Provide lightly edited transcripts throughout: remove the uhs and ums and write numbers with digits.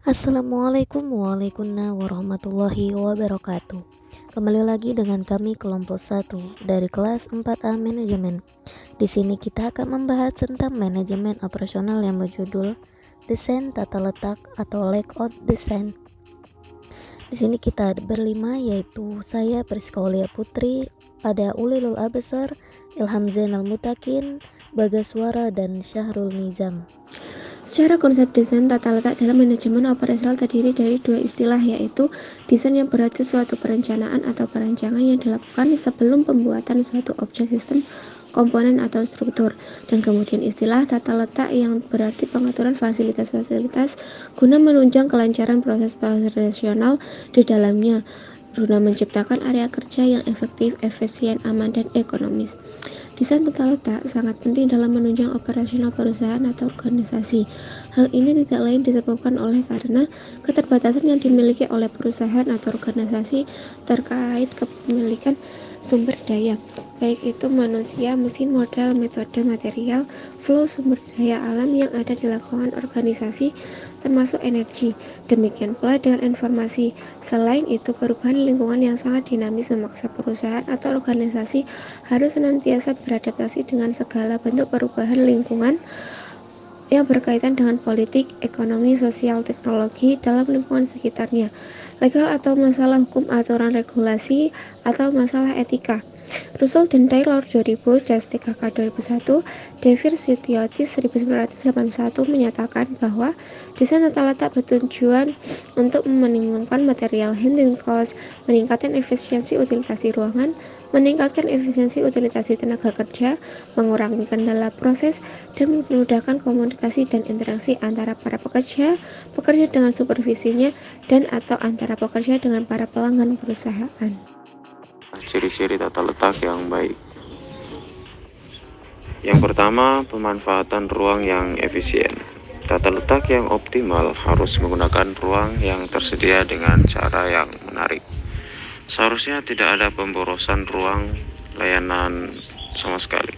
Assalamualaikum warahmatullahi wabarakatuh. Kembali lagi dengan kami kelompok 1 dari kelas 4A Manajemen. Di sini kita akan membahas tentang manajemen operasional yang berjudul Desain Tata Letak atau Layout Design. Di sini kita berlima, yaitu saya Priska Aulia Putri, ada Ulilul Abesar, Ilham Zainal Mutakin, Bagaswara, dan Syahrul Nizam. Secara konsep desain tata letak dalam manajemen operasional terdiri dari dua istilah, yaitu desain yang berarti suatu perencanaan atau perancangan yang dilakukan sebelum pembuatan suatu objek sistem, komponen atau struktur, dan kemudian istilah tata letak yang berarti pengaturan fasilitas-fasilitas guna menunjang kelancaran proses operasional di dalamnya guna menciptakan area kerja yang efektif, efisien, aman, dan ekonomis. Desain tata letak sangat penting dalam menunjang operasional perusahaan atau organisasi. Hal ini tidak lain disebabkan oleh karena keterbatasan yang dimiliki oleh perusahaan atau organisasi terkait kepemilikan sumber daya, baik itu manusia, mesin, modal, metode, material, flow sumber daya alam yang ada di lingkungan organisasi, termasuk energi. Demikian pula dengan informasi. Selain itu, perubahan lingkungan yang sangat dinamis memaksa perusahaan atau organisasi harus senantiasa beradaptasi dengan segala bentuk perubahan lingkungan yang berkaitan dengan politik, ekonomi, sosial, teknologi dalam lingkungan sekitarnya, legal atau masalah hukum, aturan regulasi, atau masalah etika. Russell dan Taylor 2000, CSTKK 2001, Devir Sitiotis 1981 menyatakan bahwa desain tata letak bertujuan untuk meminimumkan material handling cost, meningkatkan efisiensi utilitasi ruangan, meningkatkan efisiensi utilitasi tenaga kerja, mengurangi kendala proses, dan memudahkan komunikasi dan interaksi antara para pekerja dengan supervisinya, dan atau antara pekerja dengan para pelanggan perusahaan. Ciri-ciri tata letak yang baik. Yang pertama, pemanfaatan ruang yang efisien. Tata letak yang optimal harus menggunakan ruang yang tersedia dengan cara yang menarik. Seharusnya tidak ada pemborosan ruang layanan sama sekali.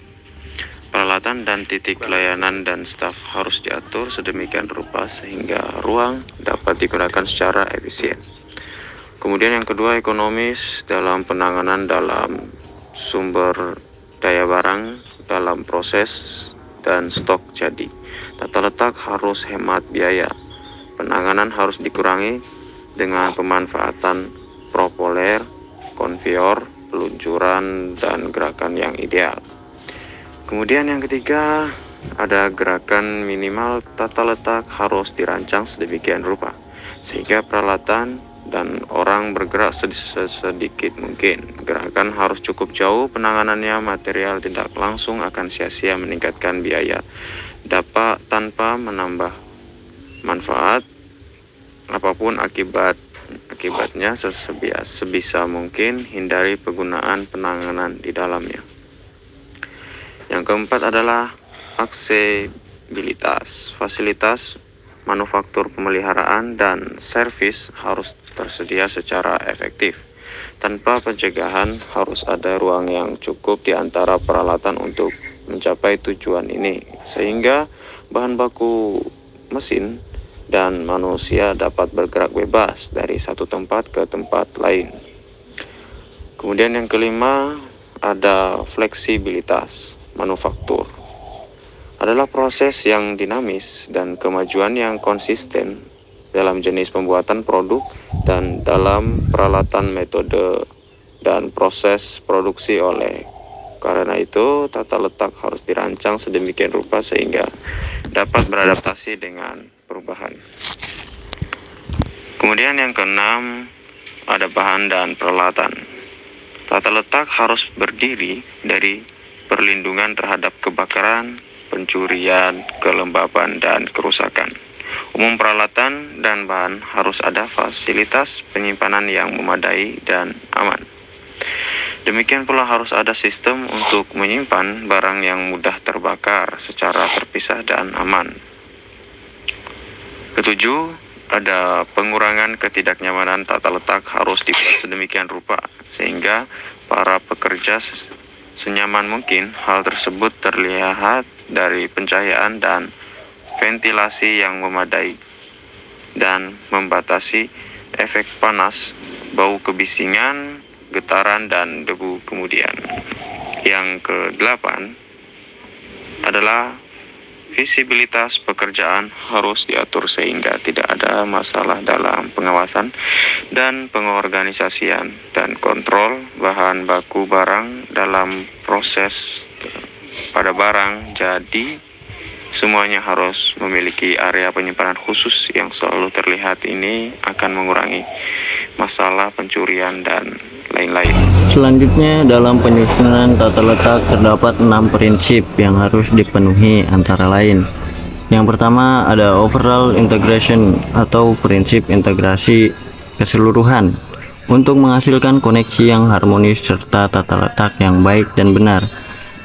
Peralatan dan titik layanan dan staf harus diatur sedemikian rupa sehingga ruang dapat digunakan secara efisien. Kemudian yang kedua, ekonomis dalam penanganan dalam sumber daya barang dalam proses dan stok jadi. Tata letak harus hemat biaya. Penanganan harus dikurangi dengan pemanfaatan propoler, konveyor, peluncuran, dan gerakan yang ideal. Kemudian yang ketiga, ada gerakan minimal. Tata letak harus dirancang sedemikian rupa sehingga peralatan dan orang bergerak sedikit mungkin. Gerakan harus cukup jauh penanganannya, material tidak langsung akan sia-sia meningkatkan biaya dapat tanpa menambah manfaat apapun akibatnya. Sebisa mungkin hindari penggunaan penanganan di dalamnya. Yang keempat adalah aksesibilitas. Fasilitas manufaktur, pemeliharaan, dan servis harus tersedia secara efektif. Tanpa pencegahan, harus ada ruang yang cukup di antara peralatan untuk mencapai tujuan ini, sehingga bahan baku mesin dan manusia dapat bergerak bebas dari satu tempat ke tempat lain. Kemudian yang kelima, ada fleksibilitas manufaktur. Adalah proses yang dinamis dan kemajuan yang konsisten dalam jenis pembuatan produk dan dalam peralatan, metode, dan proses produksi. Oleh karena itu, tata letak harus dirancang sedemikian rupa sehingga dapat beradaptasi dengan perubahan. Kemudian yang keenam, ada bahan dan peralatan. Tata letak harus berdiri dari perlindungan terhadap kebakaran, pencurian, kelembapan, dan kerusakan. Umum peralatan dan bahan harus ada fasilitas penyimpanan yang memadai dan aman. Demikian pula harus ada sistem untuk menyimpan barang yang mudah terbakar secara terpisah dan aman. Ketujuh, ada pengurangan ketidaknyamanan. Tata letak harus dibuat sedemikian rupa sehingga para pekerja senyaman mungkin. Hal tersebut terlihat dari pencahayaan dan ventilasi yang memadai. dan membatasi efek panas, bau kebisingan, getaran, dan debu kemudian. Yang ke-8 adalah visibilitas pekerjaan harus diatur sehingga tidak ada masalah dalam pengawasan dan pengorganisasian dan kontrol bahan baku barang dalam proses pada barang. Jadi semuanya harus memiliki area penyimpanan khusus yang selalu terlihat. Ini akan mengurangi masalah pencurian dan lain-lain. Selanjutnya, dalam penyusunan tata letak terdapat 6 prinsip yang harus dipenuhi, antara lain. Yang pertama ada overall integration atau prinsip integrasi keseluruhan untuk menghasilkan koneksi yang harmonis serta tata letak yang baik dan benar,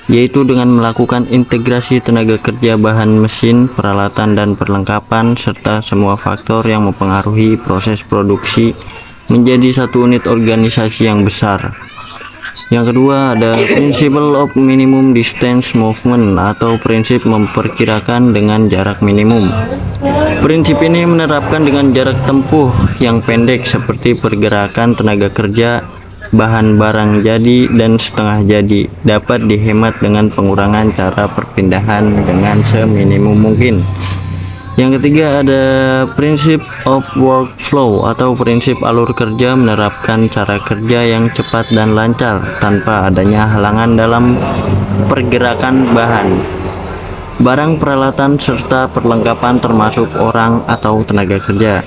yaitu dengan melakukan integrasi tenaga kerja, bahan, mesin, peralatan, dan perlengkapan serta semua faktor yang mempengaruhi proses produksi menjadi satu unit organisasi yang besar. Yang kedua ada principle of minimum distance movement atau prinsip memperkirakan dengan jarak minimum. Prinsip ini menerapkan dengan jarak tempuh yang pendek seperti pergerakan tenaga kerja, bahan barang jadi dan setengah jadi dapat dihemat dengan pengurangan cara perpindahan dengan seminimum mungkin. Yang ketiga ada prinsip of workflow atau prinsip alur kerja, menerapkan cara kerja yang cepat dan lancar tanpa adanya halangan dalam pergerakan bahan, barang, peralatan, serta perlengkapan termasuk orang atau tenaga kerja.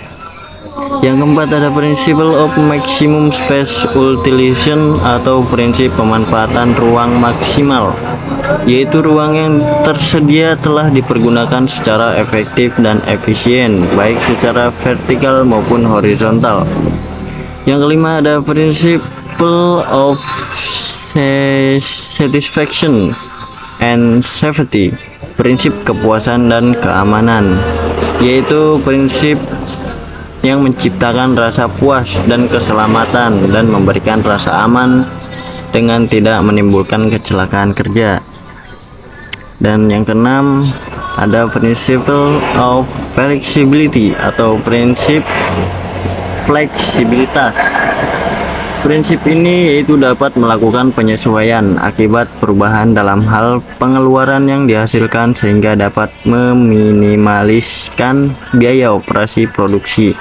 Yang keempat ada principle of maximum space utilization atau prinsip pemanfaatan ruang maksimal, yaitu ruang yang tersedia telah dipergunakan secara efektif dan efisien baik secara vertikal maupun horizontal. Yang kelima ada principle of satisfaction and safety, prinsip kepuasan dan keamanan, yaitu prinsip yang menciptakan rasa puas dan keselamatan dan memberikan rasa aman dengan tidak menimbulkan kecelakaan kerja. Dan yang keenam ada principle of flexibility atau prinsip fleksibilitas. Prinsip ini yaitu dapat melakukan penyesuaian akibat perubahan dalam hal pengeluaran yang dihasilkan sehingga dapat meminimaliskan biaya operasi produksi.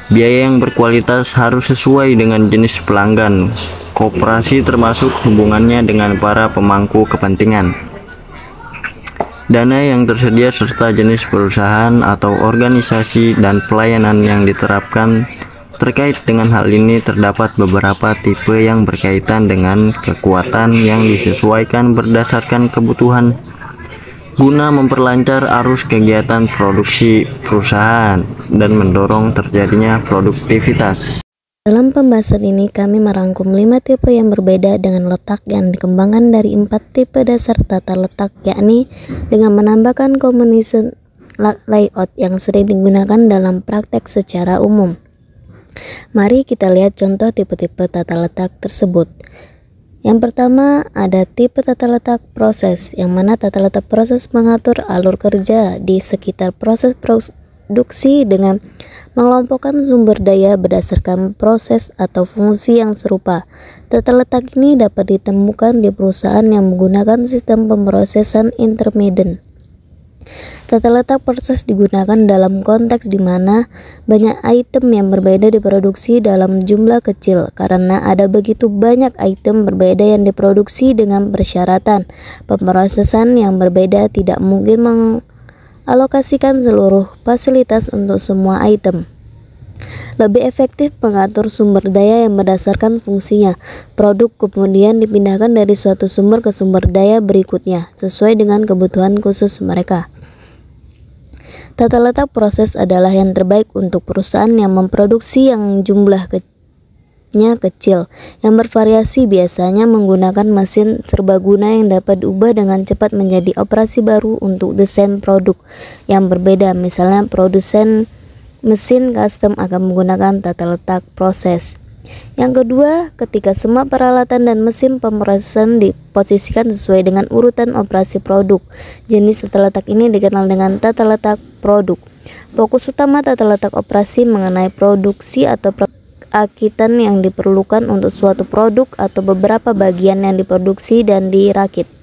Biaya yang berkualitas harus sesuai dengan jenis pelanggan koperasi termasuk hubungannya dengan para pemangku kepentingan, dana yang tersedia serta jenis perusahaan atau organisasi dan pelayanan yang diterapkan. Terkait dengan hal ini terdapat beberapa tipe yang berkaitan dengan kekuatan yang disesuaikan berdasarkan kebutuhan guna memperlancar arus kegiatan produksi perusahaan dan mendorong terjadinya produktivitas. Dalam pembahasan ini kami merangkum 5 tipe yang berbeda dengan letak yang dikembangkan dari 4 tipe dasar tata letak, yakni dengan menambahkan combination layout yang sering digunakan dalam praktek secara umum. Mari kita lihat contoh tipe-tipe tata letak tersebut. Yang pertama ada tipe tata letak proses, yang mana tata letak proses mengatur alur kerja di sekitar proses produksi dengan mengelompokkan sumber daya berdasarkan proses atau fungsi yang serupa. Tata letak ini dapat ditemukan di perusahaan yang menggunakan sistem pemrosesan intermittent. Tata letak proses digunakan dalam konteks di mana banyak item yang berbeda diproduksi dalam jumlah kecil. Karena ada begitu banyak item berbeda yang diproduksi dengan persyaratan pemrosesan yang berbeda, tidak mungkin mengalokasikan seluruh fasilitas untuk semua item. Lebih efektif mengatur sumber daya yang berdasarkan fungsinya. Produk kemudian dipindahkan dari suatu sumber ke sumber daya berikutnya sesuai dengan kebutuhan khusus mereka. Tata letak proses adalah yang terbaik untuk perusahaan yang memproduksi yang jumlahnya kecil, yang bervariasi, biasanya menggunakan mesin serbaguna yang dapat diubah dengan cepat menjadi operasi baru untuk desain produk yang berbeda. Misalnya produsen mesin custom akan menggunakan tata letak proses. Yang kedua, ketika semua peralatan dan mesin pemrosesan diposisikan sesuai dengan urutan operasi produk. Jenis tata letak ini dikenal dengan tata letak produk. Fokus utama tata letak operasi mengenai produksi atau perakitan yang diperlukan untuk suatu produk atau beberapa bagian yang diproduksi dan dirakit.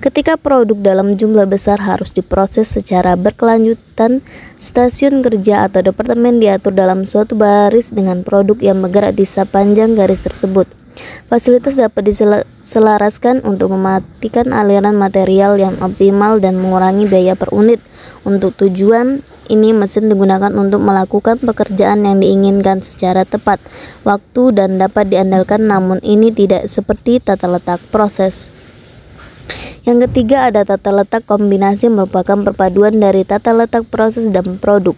Ketika produk dalam jumlah besar harus diproses secara berkelanjutan, stasiun kerja atau departemen diatur dalam suatu baris dengan produk yang bergerak di sepanjang garis tersebut. Fasilitas dapat diselaraskan untuk mematikan aliran material yang optimal dan mengurangi biaya per unit. Untuk tujuan ini, mesin digunakan untuk melakukan pekerjaan yang diinginkan secara tepat waktu dan dapat diandalkan, namun ini tidak seperti tata letak proses. Yang ketiga, ada tata letak kombinasi, merupakan perpaduan dari tata letak proses dan produk.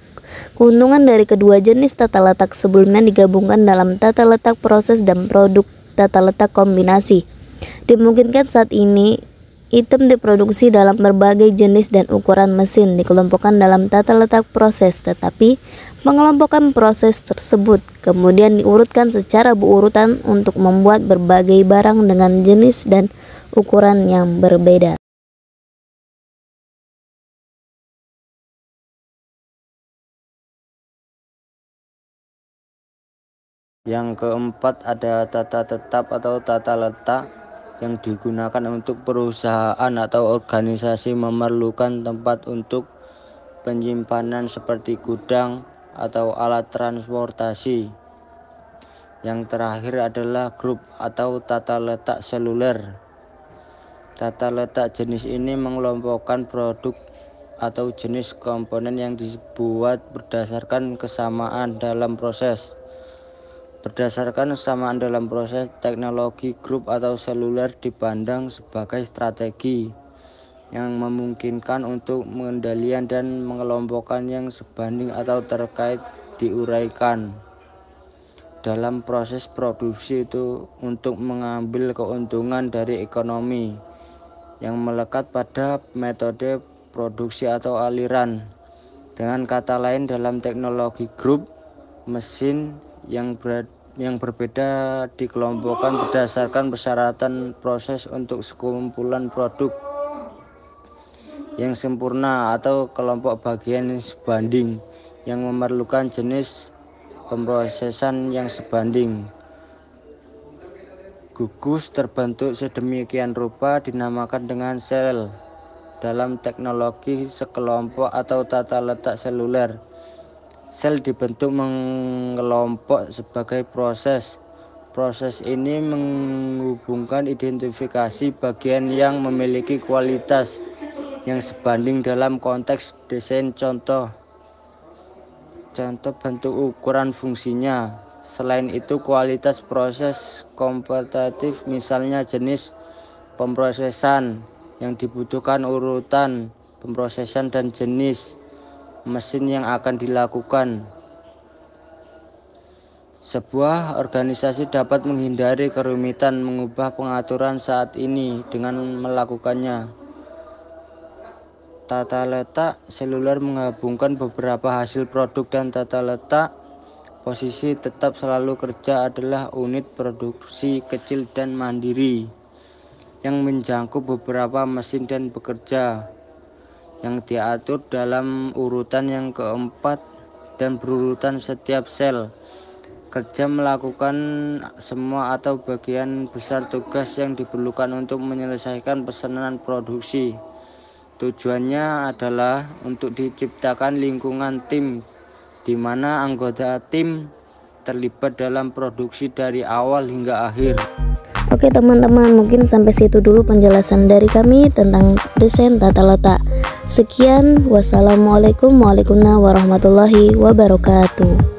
Keuntungan dari kedua jenis tata letak sebelumnya digabungkan dalam tata letak proses dan produk tata letak kombinasi. Dimungkinkan saat ini item diproduksi dalam berbagai jenis dan ukuran mesin dikelompokkan dalam tata letak proses, tetapi pengelompokan proses tersebut kemudian diurutkan secara berurutan untuk membuat berbagai barang dengan jenis dan ukuran yang berbeda. Yang keempat, ada tata tetap atau tata letak yang digunakan untuk perusahaan atau organisasi memerlukan tempat untuk penyimpanan seperti gudang atau alat transportasi. Yang terakhir adalah grup atau tata letak seluler. Tata letak jenis ini mengelompokkan produk atau jenis komponen yang dibuat berdasarkan kesamaan dalam proses. Berdasarkan kesamaan dalam proses, teknologi grup atau seluler dipandang sebagai strategi yang memungkinkan untuk pengendalian dan mengelompokkan yang sebanding atau terkait diuraikan dalam proses produksi itu untuk mengambil keuntungan dari ekonomi yang melekat pada metode produksi atau aliran. Dengan kata lain, dalam teknologi grup, mesin yang berbeda dikelompokkan berdasarkan persyaratan proses untuk sekumpulan produk yang sempurna atau kelompok bagian yang sebanding yang memerlukan jenis pemrosesan yang sebanding. Gugus terbentuk sedemikian rupa dinamakan dengan sel dalam teknologi sekelompok atau tata letak seluler. Sel dibentuk mengelompok sebagai proses. Proses ini menghubungkan identifikasi bagian yang memiliki kualitas yang sebanding dalam konteks desain contoh bentuk, ukuran, fungsinya. Selain itu, kualitas proses kompetitif, misalnya jenis pemrosesan yang dibutuhkan, urutan pemrosesan, dan jenis mesin yang akan dilakukan. Sebuah organisasi dapat menghindari kerumitan mengubah pengaturan saat ini dengan melakukannya. Tata letak seluler menggabungkan beberapa hasil produk dan tata letak posisi tetap selalu kerja adalah unit produksi kecil dan mandiri yang menjangkau beberapa mesin dan bekerja yang diatur dalam urutan yang keempat dan berurutan setiap sel kerja melakukan semua atau bagian besar tugas yang diperlukan untuk menyelesaikan pesanan produksi. Tujuannya adalah untuk diciptakan lingkungan tim di mana anggota tim terlibat dalam produksi dari awal hingga akhir. Oke teman-teman, mungkin sampai situ dulu penjelasan dari kami tentang desain tata letak. Sekian, wassalamualaikum warahmatullahi wabarakatuh.